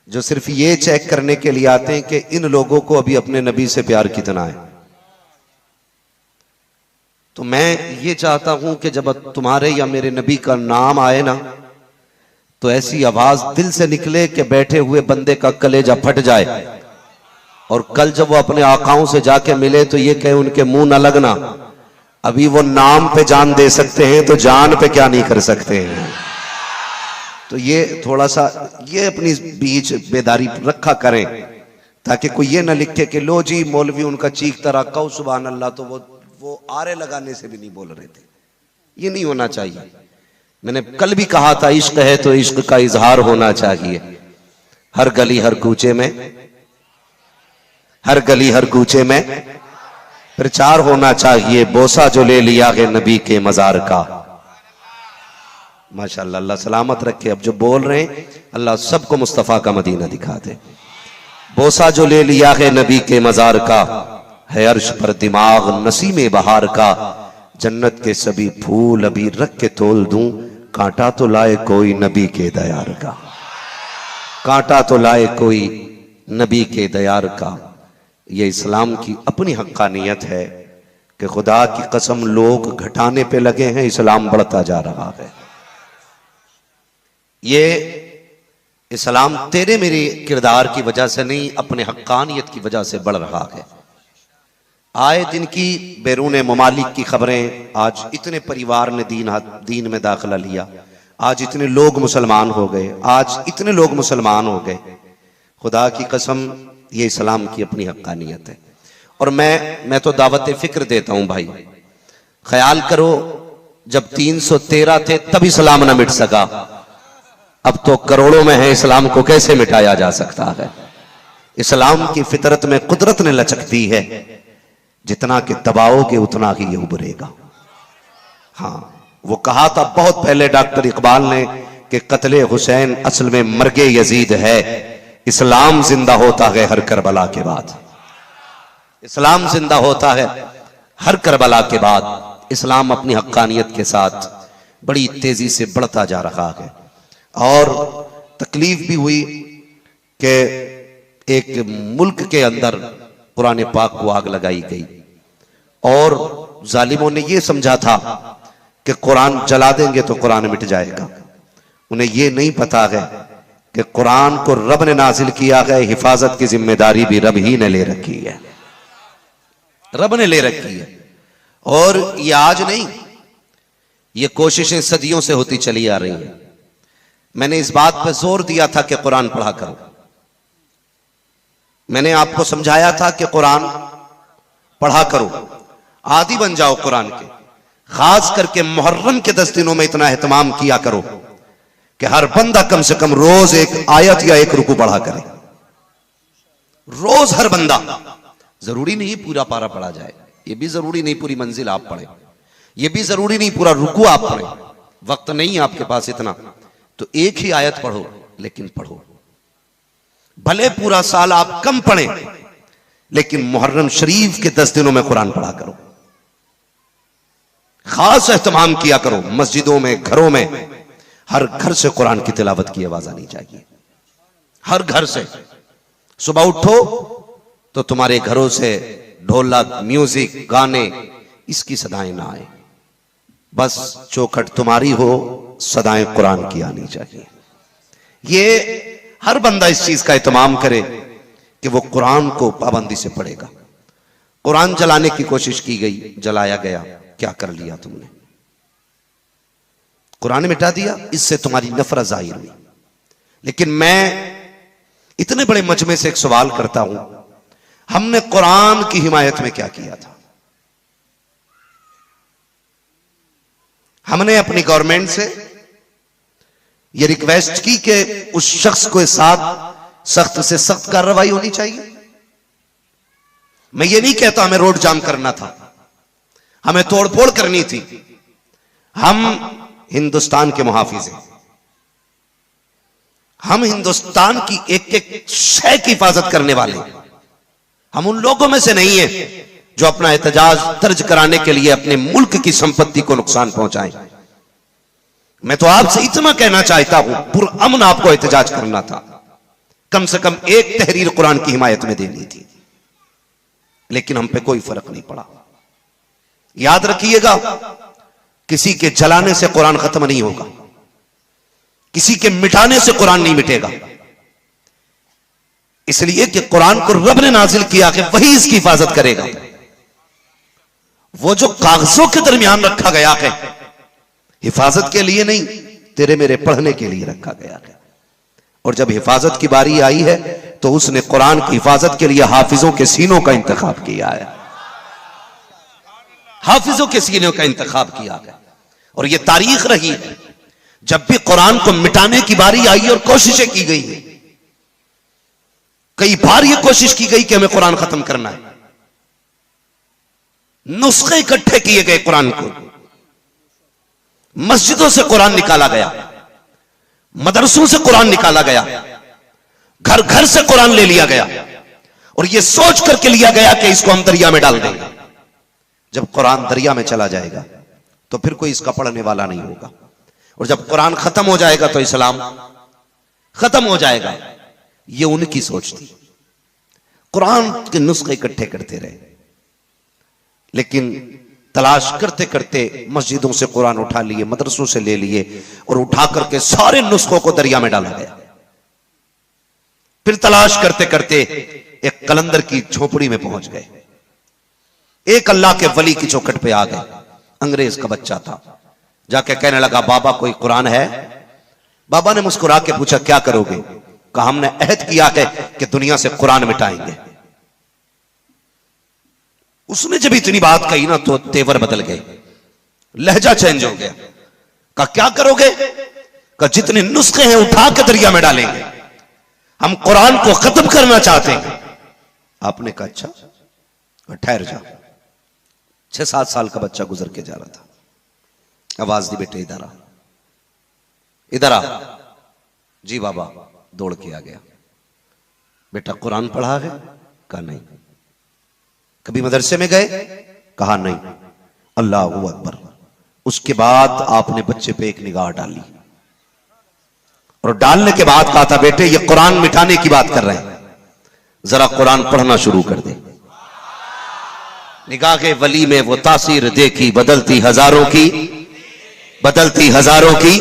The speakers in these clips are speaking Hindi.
जो सिर्फ ये चेक करने के लिए आते हैं कि इन लोगों को अभी अपने नबी से प्यार कितना है। तो मैं ये चाहता हूं कि जब तुम्हारे या मेरे नबी का नाम आए ना, तो ऐसी आवाज दिल से निकले कि बैठे हुए बंदे का कलेजा फट जाए, और कल जब वो अपने आकाओं से जाके मिले तो ये कहे उनके मुंह न लगना, अभी वो नाम पे जान दे सकते हैं तो जान पे क्या नहीं कर सकते हैं। तो ये थोड़ा सा ये अपनी बीच बेदारी रखा करें, ताकि कोई ये ना लिखे कि लो जी मौलवी उनका चीखता रहा कहो सुभान अल्लाह, तो वो आरे लगाने से भी नहीं बोल रहे थे। ये नहीं होना चाहिए। मैंने कल भी कहा था इश्क है तो इश्क का इजहार होना चाहिए। हर गली हर कूचे में, हर गली हर कूचे में प्रचार होना चाहिए, बोसा जो ले लिया है नबी के मजार का। माशाअल्लाह, अल्लाह सलामत रखे। अब जो बोल रहे हैं अल्लाह सबको मुस्तफ़ा का मदीना दिखा दे। बोसा जो ले लिया है नबी के मजार का, है अर्श पर दिमाग नसीमे बहार का। जन्नत के सभी फूल अभी रख के तोल दूं, कांटा तो लाए कोई नबी के दयार का, कांटा तो लाए कोई नबी के दयार का। ये इस्लाम की अपनी हक्कानियत है कि खुदा की कसम लोग घटाने पे लगे हैं, इस्लाम बढ़ता जा रहा है। ये इस्लाम तेरे मेरे किरदार की वजह से नहीं, अपने हक्कानियत की वजह से बढ़ रहा है। आए दिन की बैरून ममालिक की खबरें, आज इतने परिवार ने दीन में दाखिला लिया, आज इतने लोग मुसलमान हो गए, आज इतने लोग मुसलमान हो गए। खुदा की कसम ये इस्लाम की अपनी हक्कानियत है। और मैं तो दावत फिक्र देता हूं भाई। ख्याल करो जब 313 थे तब इस्लाम ना मिट सका, अब तो करोड़ों में है, इस्लाम को कैसे मिटाया जा सकता है। इस्लाम की फितरत में कुदरत ने लचक दी है, जितना कि दबाओगे उतना ही ये उभरेगा। हाँ, वो कहा था बहुत पहले डॉक्टर इकबाल ने कि कत्ले हुसैन असल में मर्गे यजीद है, इस्लाम जिंदा होता है हर करबला के बाद। इस्लाम जिंदा होता है हर करबला के बाद। इस्लाम अपनी हक्कानियत के साथ बड़ी तेजी से बढ़ता जा रहा है। और तकलीफ भी हुई कि एक मुल्क के अंदर कुरान पाक को आग लगाई गई, और जालिमों ने यह समझा था कि कुरान जला देंगे तो कुरान मिट जाएगा। उन्हें यह नहीं पता है कि कुरान को रब ने नाजिल किया है, हिफाजत की जिम्मेदारी भी रब ही ने ले रखी है, रब ने ले रखी है। और ये आज नहीं, ये कोशिशें सदियों से होती चली आ रही हैं। मैंने इस बात पर जोर दिया था कि कुरान पढ़ा करो। मैंने आपको समझाया था कि कुरान पढ़ा करो, आदी बन जाओ कुरान के। खास करके मुहर्रम के 10 दिनों में इतना एहतमाम किया करो कि हर बंदा कम से कम रोज एक आयत या एक रुकू पढ़ा करे। रोज हर बंदा, जरूरी नहीं पूरा पारा पढ़ा जाए, ये भी जरूरी नहीं पूरी मंजिल आप पढ़े, ये भी जरूरी नहीं पूरा रुकू आप पढ़े, वक्त नहीं आपके पास इतना, तो एक ही आयत पढ़ो, लेकिन पढ़ो। भले पूरा साल आप कम पढ़ें, लेकिन मुहर्रम शरीफ के 10 दिनों में कुरान पढ़ा करो। खास एहतमाम किया करो। मस्जिदों में, घरों में, हर घर से कुरान की तिलावत की आवाज आनी चाहिए, हर घर से। सुबह उठो तो तुम्हारे घरों से ढोलक, म्यूजिक, गाने, इसकी सदाएं ना आए। बस चौखट तुम्हारी हो, सदाएं कुरान की आनी चाहिए। ये हर बंदा इस चीज का एहतमाम करे कि वो कुरान को पाबंदी से पढ़ेगा। कुरान जलाने की कोशिश की गई, जलाया गया, क्या कर लिया तुमने? कुरान मिटा दिया, इससे तुम्हारी नफरत जाहिर हुई। लेकिन मैं इतने बड़े मजमे से एक सवाल करता हूं, हमने कुरान की हिमायत में क्या किया था? हमने अपनी गवर्नमेंट से यह रिक्वेस्ट की कि उस शख्स के साथ सख्त से सख्त कार्रवाई होनी चाहिए। मैं ये नहीं कहता हमें रोड जाम करना था, हमें तोड़फोड़ करनी थी। हम हिंदुस्तान के मुहाफिज हैं, हम हिंदुस्तान की एक एक शय की हिफाजत करने वाले। हम उन लोगों में से नहीं है जो अपना एहतजाज दर्ज कराने के लिए अपने मुल्क की संपत्ति को नुकसान पहुंचाएं। मैं तो आपसे इतना कहना चाहता हूं, पुरअमन आपको एहतजाज करना था, कम से कम एक तहरीर कुरान की हिमायत में देनी थी, लेकिन हम पे कोई फर्क नहीं पड़ा। याद रखिएगा, किसी के जलाने से कुरान खत्म नहीं होगा, किसी के मिटाने से कुरान नहीं मिटेगा। इसलिए कि कुरान को रब ने नाजिल किया कि वही इसकी हिफाजत करेगा। वो जो कागजों के दरमियान रखा गया है, हिफाजत के लिए नहीं, तेरे मेरे पढ़ने के लिए रखा गया है। और जब हिफाजत की बारी आई है तो उसने कुरान की हिफाजत के लिए हाफिजों के सीनों का इंतखाब किया है, हाफिजों के सीनों का इंतखाब किया है। और यह तारीख रही है, जब भी कुरान को मिटाने की बारी आई और कोशिशें की गई है, कई बार यह कोशिश की गई कि हमें कुरान खत्म करना है, नुस्खे इकट्ठे किए गए, कुरान को मस्जिदों से कुरान निकाला गया, मदरसों से कुरान निकाला गया, घर घर से कुरान ले लिया गया और यह सोच करके लिया गया कि इसको हम दरिया में डाल देंगे। जब कुरान दरिया में चला जाएगा तो फिर कोई इसका पढ़ने वाला नहीं होगा, और जब कुरान खत्म हो जाएगा तो इस्लाम खत्म हो जाएगा। यह उनकी सोच थी। कुरान के नुस्खे इकट्ठे करते रहे, लेकिन तलाश करते करते मस्जिदों से कुरान उठा लिए, मदरसों से ले लिए और उठा करके सारे नुस्खों को दरिया में डाला गया। फिर तलाश करते करते एक कलंदर की झोपड़ी में पहुंच गए। एक अल्लाह के वली की चौखट पे आ गए, अंग्रेज का बच्चा था, जाके कहने लगा, बाबा कोई कुरान है? बाबा ने मुस्कुरा के पूछा, क्या करोगे? कहा, हमने अहद किया है कि दुनिया से कुरान मिटाएंगे। उसने जब इतनी बात कही ना तो तेवर बदल गए, लहजा चेंज हो गया। कहा, क्या करोगे? कहा, जितने नुस्खे हैं उठा के दरिया में डालेंगे, हम कुरान को खत्म करना चाहते हैं। आपने कहा, अच्छा ठहर जा। 6-7 साल का बच्चा गुजर के जा रहा था, आवाज दी, बेटे इधर आ, इधर आ। जी बाबा, दौड़ के आ गया। बेटा कुरान पढ़ा है? कहा नहीं। कभी मदरसे में गए? कहा नहीं। अल्लाह अकबर। उसके बाद आपने बच्चे पे एक निगाह डाली और डालने के बाद कहा था, बेटे ये कुरान मिटाने की बात कर रहे हैं, जरा कुरान पढ़ना शुरू कर दे। निगाह के वली में वो तासीर देखी, बदलती हजारों की, बदलती हजारों की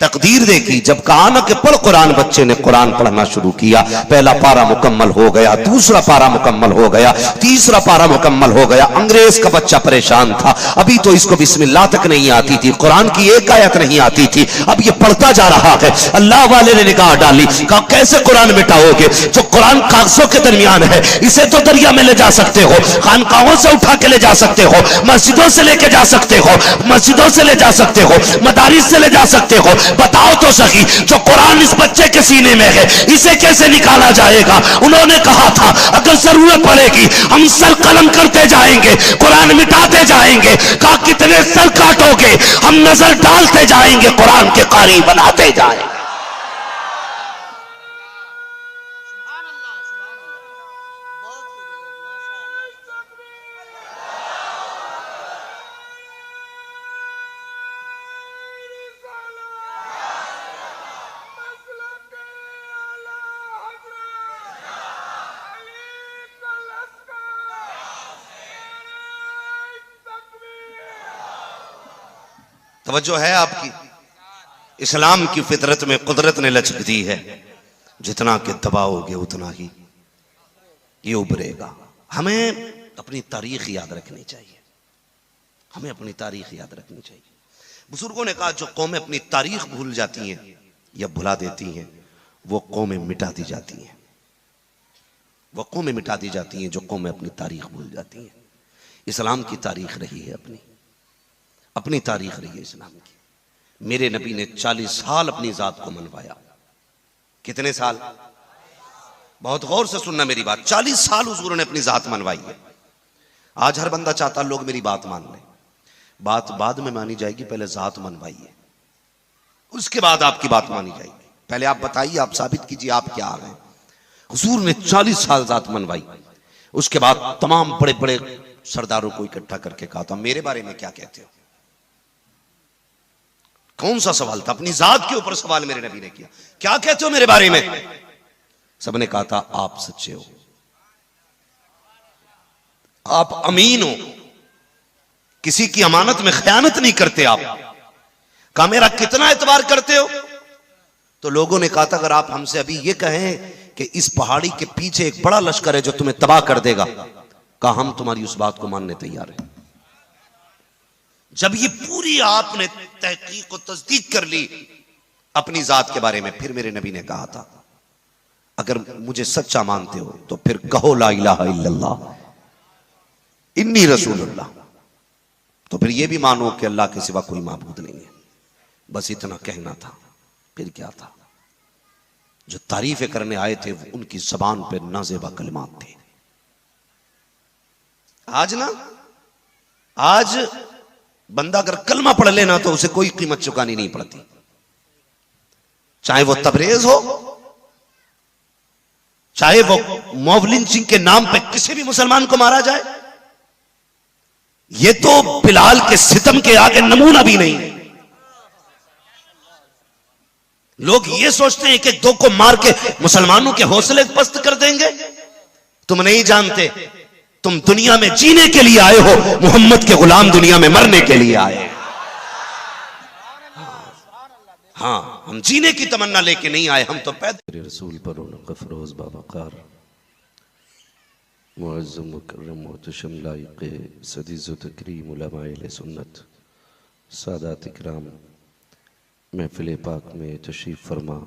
तकदीर देखी। जब कहा ना कि पढ़ कुरान, बच्चे ने कुरान पढ़ना शुरू किया। पहला पारा मुकम्मल हो गया, दूसरा पारा मुकम्मल हो गया, तीसरा पारा मुकम्मल हो गया। अंग्रेज का बच्चा परेशान था, अभी तो इसको बिस्मिल्लाह तक नहीं आती थी, कुरान की एक आयत नहीं आती थी, अब ये पढ़ता जा रहा है। अल्लाह वाले ने निगाह डाली, कहा कैसे कुरान मिटाओगे? जो कुरान कागजों के दरमियान है, इसे तो दरिया में ले जा सकते हो, खानकाहों से उठा के ले जा सकते हो, मस्जिदों से लेके जा सकते हो, मस्जिदों से ले जा सकते हो, मदारिस से ले जा सकते हो। बताओ तो सही, जो कुरान इस बच्चे के सीने में है, इसे कैसे निकाला जाएगा? उन्होंने कहा था, अगर जरूरत पड़ेगी हम सर कलम करते जाएंगे, कुरान मिटाते जाएंगे। कहा कितने सर काटोगे? हम नजर डालते जाएंगे, कुरान के कारी बनाते जाएंगे। तवज्जो है आपकी? इस्लाम की फितरत में कुदरत ने लचक दी है, जितना कि दबाओगे उतना ही ये उभरेगा। हमें अपनी तारीख याद रखनी चाहिए, हमें अपनी तारीख याद रखनी चाहिए। बुजुर्गों ने कहा, जो कौमें अपनी तारीख भूल जाती हैं या भुला देती हैं, वो कौमें मिटा दी जाती हैं। वो कौमें मिटा दी जाती हैं जो कौमें अपनी तारीख भूल जाती हैं। इस्लाम की तारीख रही है, अपनी तारीख रही है इस्लाम की। मेरे नबी ने 40 साल अपनी जात को मनवाया। कितने साल? बहुत गौर से सुनना मेरी बात। 40 साल हुजूर ने अपनी जात मनवाई है। आज हर बंदा चाहता लोग मेरी बात मान लें। बात बाद में मानी जाएगी, पहले जात मनवाइए, उसके बाद आपकी बात मानी जाएगी। पहले आप बताइए, आप साबित कीजिए आप क्या आ गए। हुजूर ने 40 साल जात मनवाई, उसके बाद तमाम बड़े बड़े सरदारों को इकट्ठा करके कहा था, मेरे बारे में क्या कहते हो? कौन सा सवाल था? अपनी जात के ऊपर सवाल मेरे नबी ने किया, क्या कहते हो मेरे बारे में? सबने कहा था आप सच्चे हो, आप अमीन हो, किसी की अमानत में खयानत नहीं करते आप। कहा मेरा कितना एतबार करते हो? तो लोगों ने कहा था अगर आप हमसे अभी ये कहें कि इस पहाड़ी के पीछे एक बड़ा लश्कर है जो तुम्हें तबाह कर देगा, कहा हम तुम्हारी उस बात को मानने तैयार हैं। जब ये पूरी आपने तहकीक और तस्दीक कर ली अपनी जात के बारे में, फिर मेरे नबी ने कहा था अगर मुझे सच्चा मानते हो तो फिर कहो ला इलाहा इल्लल्लाह इन्नी रसूलुल्लाह। तो फिर यह भी मानो कि अल्लाह के सिवा कोई माबूद नहीं है। बस इतना कहना था, फिर क्या था? जो तारीफें करने आए थे उनकी जबान पे नाजेबा कलिमात थे। आज बंदा अगर कलमा पढ़ लेना तो उसे कोई कीमत चुकानी नहीं पड़ती, चाहे वो तबरेज हो, चाहे वो मोवलिन सिंह के नाम पे किसी भी मुसलमान को मारा जाए। ये तो बिलाल के सितम के आगे नमूना भी नहीं है। लोग ये सोचते हैं कि दो को मार के मुसलमानों के हौसले पस्त कर देंगे। तुम नहीं जानते, तुम दुनिया में जीने के लिए आए हो, मोहम्मद के गुलाम दुनिया में मरने के लिए आए। हाँ, हम जीने की तमन्ना लेके नहीं आए, हम तो पैदल रसूल पर फरोज बाबकार मुअज़्ज़म मुकर्रम मुहतशम लाइक़ सदीज़ व तकरीम उलमाए सुन्नत सादात इकराम महफिल पाक में तशरीफ़ फरमा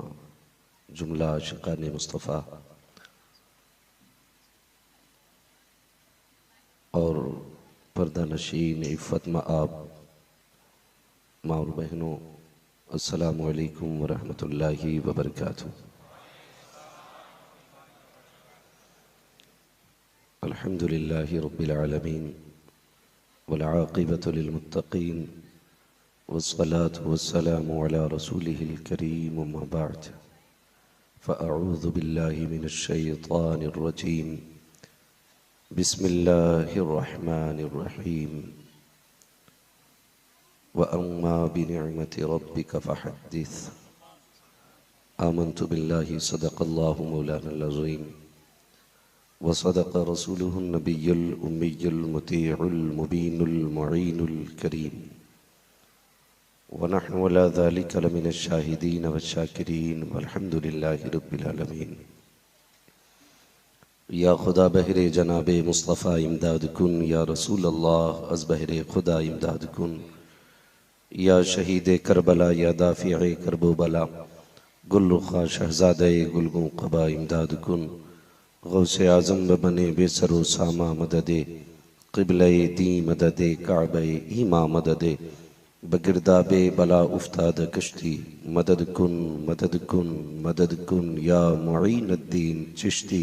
जुमला आशिक़ाने मुस्तफ़ा और पर्दा नशीन इफ़्फ़त मआब माँ और बहनों, अस्सलामु अलैकुम व रहमतुल्लाहि व बरकातुहू। अल्हम्दुलिल्लाहि रब्बिल आलमीन वल आक़िबतु लिल मुत्तक़ीन वस्सलातु वस्सलामु अला रसूलिहिल करीम अम्मा बअद फ़अऊज़ु बिल्लाहि मिनश शैतानिर रजीम बिस्मिल्लाहिर रहमानिर रहीम व अम्मा बिनिअमति रब्बिका फ़हद्दिस आमन्तु बिल्लाहि सदक़ल्लाहु मौलाना अज़ीम व सदक़ रसूलुहुन नबियुल उम्मियुल मुतीउल मुबीनुल मुईनुल करीम व नहनु अला ज़ालिका लमिनश शाहिदीन वश्शाकिरीन वल्हम्दुलिल्लाहि रब्बिल आलमीन। या खुदा बहरे जनाबे मुस्तफ़ा इमदाद कुन, या रसूल अल्लाह अज़ बहरे खुदा इमदाद कुन, या शहीद करबला या दाफ़िए करबो बला गुल्लुखा शहज़ादे गुलगों क़बा इमदाद कुन, गौसे आज़म बने बेसरो सामा मददे क़िबले दी मददे काबे ईमा मददे बगिरदाबे बला उफ्ताद कश्ती मदद कुन मदद कुन मदद कुन या मुईनुद्दीन चिश्ती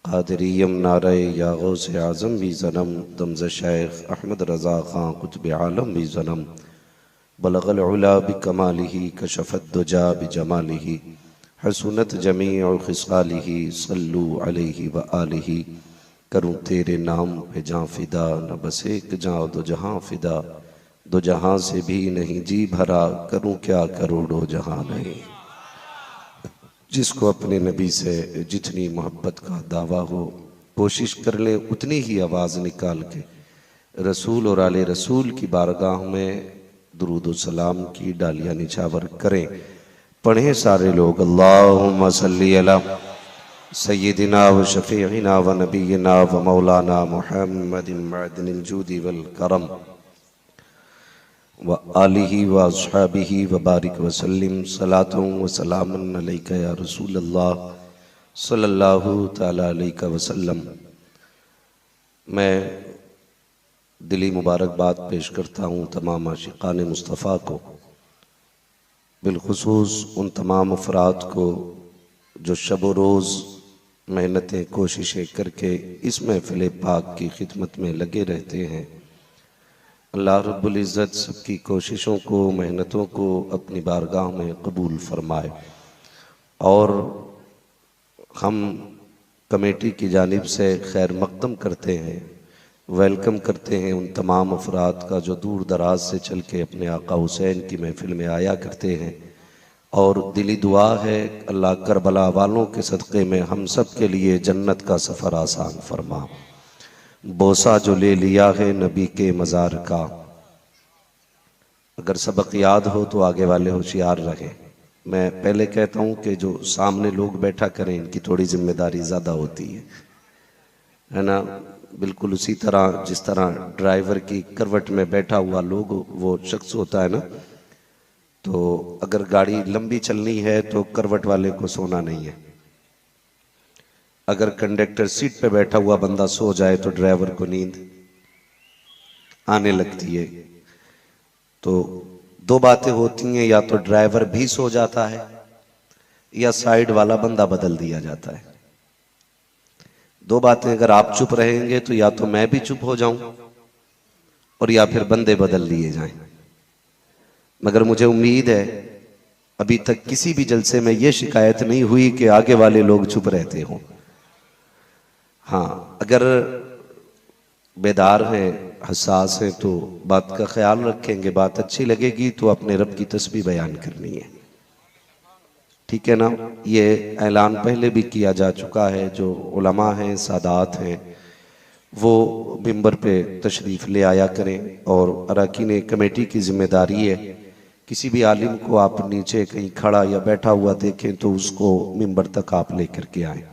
क़ादिरियम नारे या गौसे आज़म भी ज़नम दमज़ शेख अहमद रज़ा ख़ां कुतुब आलम भी ज़नम बलगल उला बिकमालिही कशफ़त दुजा बिजमालिही हसनत जमीअ खिसालिही सल्लु अलैहि व आलिही। करूँ तेरे नाम पे जाँ फिदा, न बस एक जाँ दो जहाँ फिदा, दो जहाँ से भी नहीं जी भरा, करूँ क्या करोड़ों जहाँ नहीं। जिसको अपने नबी से जितनी मोहब्बत का दावा हो कोशिश कर ले उतनी ही आवाज़ निकाल के रसूल और आले रसूल की बारगाह में दुरूद व सलाम की डालियाँ निछावर करें। पढ़ें सारे लोग अल्लाहुम्मा सल्ली अला सय्यिदिना व शफ़ीइना व नबीना व मौलाना मुहम्मदिन मअदिनिल जूदी वल करम व आलिही व अस्हाबिही व बारिक व सल्लिम सलातुन व सलामुन अलैका या रसूल अल्लाह सल्लल्लाहु तआला अलैहि वसल्लम। मैं दिली मुबारकबाद पेश करता हूँ तमाम आशिक़ाने मुस्तफ़ा को, बिलखुसूस उन तमाम अफराद को जो शब व रोज़ मेहनतें कोशिशें करके इस महफ़िल पाक की खिदमत में लगे रहते हैं। अल्लाह रब्बुल इज़्ज़त सबकी कोशिशों को मेहनतों को अपनी बारगाह में कबूल फरमाए। और हम कमेटी की जानिब से खैर मक़दम करते हैं, वेलकम करते हैं उन तमाम अफराद का जो दूर दराज से चल के अपने आका हुसैन की महफ़िल में आया करते हैं और दिली दुआ है अल्लाह करबला वालों के सदक़े में हम सब के लिए जन्नत का सफ़र आसान फरमा। बोसा जो ले लिया है नबी के मज़ार का, अगर सबक याद हो तो आगे वाले होशियार रहे। मैं पहले कहता हूँ कि जो सामने लोग बैठा करें इनकी थोड़ी जिम्मेदारी ज़्यादा होती है ना। बिल्कुल उसी तरह जिस तरह ड्राइवर की करवट में बैठा हुआ लोग वो शख्स होता है ना, तो अगर गाड़ी लंबी चलनी है तो करवट वाले को सोना नहीं है। अगर कंडक्टर सीट पे बैठा हुआ बंदा सो जाए तो ड्राइवर को नींद आने लगती है। तो दो बातें होती हैं, या तो ड्राइवर भी सो जाता है या साइड वाला बंदा बदल दिया जाता है। दो बातें, अगर आप चुप रहेंगे तो या तो मैं भी चुप हो जाऊं और या फिर बंदे बदल लिए जाएं। मगर मुझे उम्मीद है अभी तक किसी भी जलसे में यह शिकायत नहीं हुई कि आगे वाले लोग चुप रहते हों। हाँ, अगर बेदार हैं, हसास हैं तो बात का ख्याल रखेंगे, बात अच्छी लगेगी तो अपने रब की तस्बीह बयान करनी है, ठीक है ना। ये ऐलान पहले भी किया जा चुका है। जो उलमा हैं, सादात हैं, वो मिंबर पे तशरीफ़ ले आया करें और अरकान कमेटी की जिम्मेदारी है किसी भी आलिम को आप नीचे कहीं खड़ा या बैठा हुआ देखें तो उसको मिंबर तक आप लेकर के आएँ।